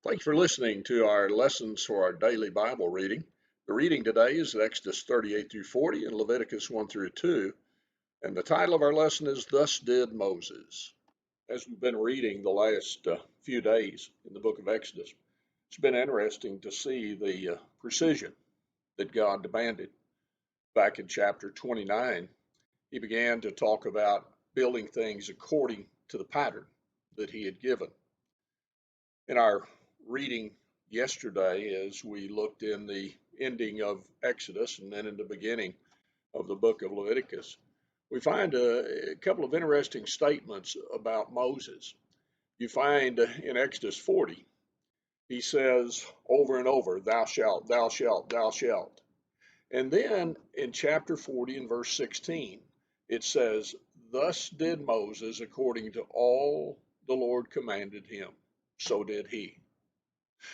Thank you for listening to our lessons for our daily Bible reading. The reading today is Exodus 38 through 40 and Leviticus 1 through 2. And the title of our lesson is Thus Did Moses. As we've been reading the last few days in the book of Exodus, it's been interesting to see the precision that God demanded. Back in chapter 29, he began to talk about building things according to the pattern that he had given. In our reading yesterday, as we looked in the ending of Exodus and then in the beginning of the book of Leviticus, we find a couple of interesting statements about Moses. You find in Exodus 40, he says over and over, thou shalt, thou shalt, thou shalt. And then in chapter 40 and verse 16, it says, thus did Moses according to all the Lord commanded him, so did he.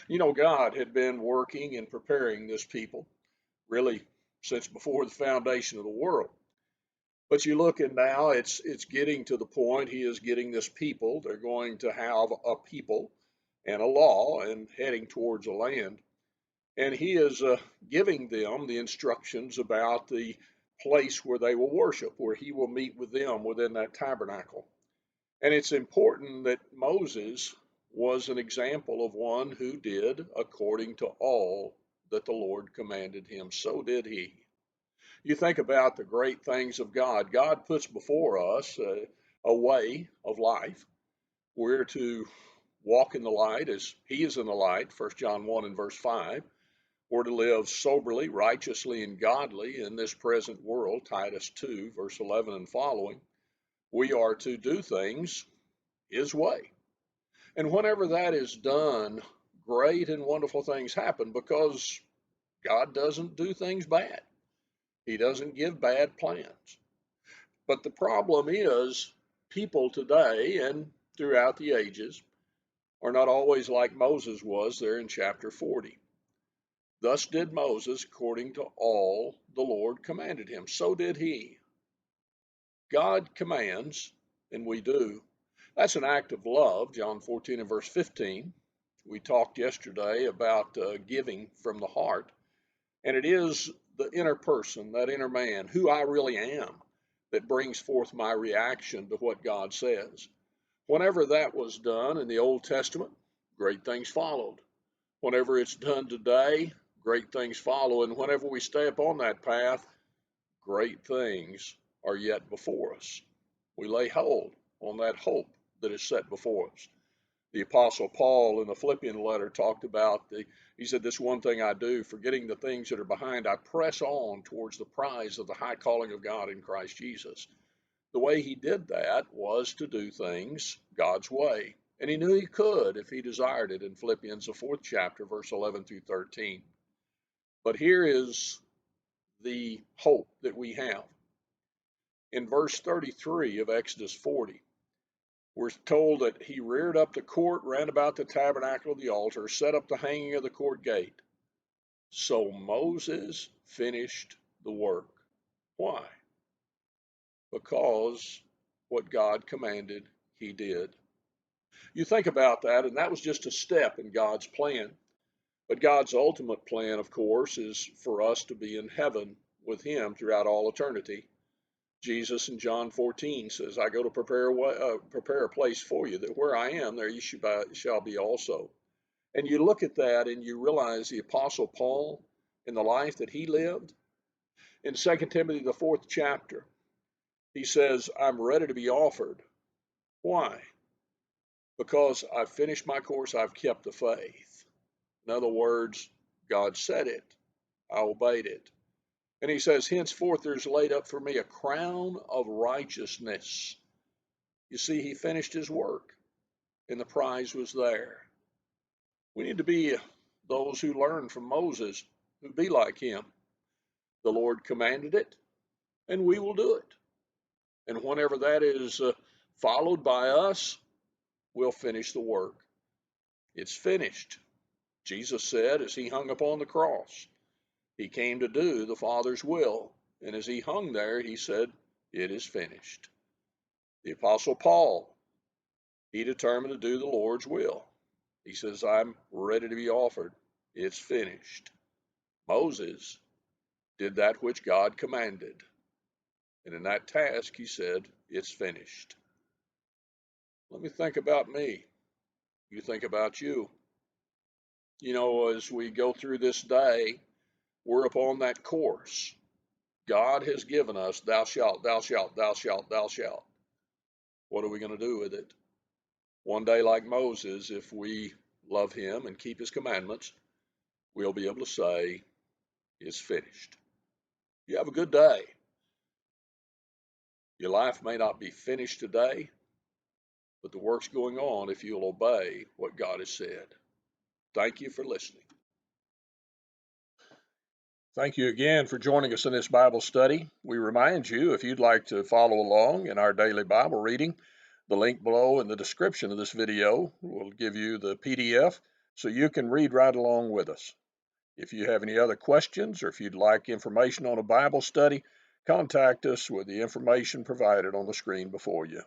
You know, God had been working and preparing this people really since before the foundation of the world. But you look, and now it's getting to the point he is getting this people. They're going to have a people and a law and heading towards a land. And he is giving them the instructions about the place where they will worship, where he will meet with them within that tabernacle. And it's important that Moses was an example of one who did according to all that the Lord commanded him. So did he. You think about the great things of God. God puts before us a way of life. We're to walk in the light as he is in the light, 1 John 1 and verse 5. We're to live soberly, righteously, and godly in this present world, Titus 2, verse 11 and following. We are to do things his way. And whenever that is done, great and wonderful things happen because God doesn't do things bad. He doesn't give bad plans. But the problem is people today and throughout the ages are not always like Moses was there in chapter 40. Thus did Moses according to all the Lord commanded him. So did he. God commands, and we do. That's an act of love, John 14 and verse 15. We talked yesterday about giving from the heart, and it is the inner person, that inner man, who I really am, that brings forth my reaction to what God says. Whenever that was done in the Old Testament, great things followed. Whenever it's done today, great things follow. And whenever we stay upon that path, great things are yet before us. We lay hold on that hope that is set before us. The Apostle Paul in the Philippian letter talked about, he said, this one thing I do, forgetting the things that are behind, I press on towards the prize of the high calling of God in Christ Jesus. The way he did that was to do things God's way. And he knew he could if he desired it in Philippians, the 4th chapter, verse 11 through 13. But here is the hope that we have. In verse 33 of Exodus 40, we're told that he reared up the court, ran about the tabernacle of the altar, set up the hanging of the court gate. So Moses finished the work. Why? Because what God commanded, he did. You think about that, and that was just a step in God's plan. But God's ultimate plan, of course, is for us to be in heaven with him throughout all eternity. Jesus in John 14 says, I go to prepare a place for you, that where I am, there you shall be also. And you look at that and you realize the Apostle Paul, in the life that he lived, in 2 Timothy, the 4th chapter, he says, I'm ready to be offered. Why? Because I've finished my course, I've kept the faith. In other words, God said it, I obeyed it. And he says, henceforth there's laid up for me a crown of righteousness. You see, he finished his work, and the prize was there. We need to be those who learn from Moses, who be like him. The Lord commanded it, and we will do it. And whenever that is followed by us, we'll finish the work. It's finished. Jesus said as he hung upon the cross, he came to do the Father's will. And as he hung there, he said, it is finished. The Apostle Paul, he determined to do the Lord's will. He says, I'm ready to be offered. It's finished. Moses did that which God commanded. And in that task, he said, it's finished. Let me think about me. You think about you. You know, as we go through this day, we're upon that course. God has given us, thou shalt, thou shalt, thou shalt, thou shalt. What are we going to do with it? One day, like Moses, if we love him and keep his commandments, we'll be able to say, it's finished. You have a good day. Your life may not be finished today, but the work's going on if you'll obey what God has said. Thank you for listening. Thank you again for joining us in this Bible study. We remind you, if you'd like to follow along in our daily Bible reading, the link below in the description of this video will give you the PDF so you can read right along with us. If you have any other questions or if you'd like information on a Bible study, contact us with the information provided on the screen before you.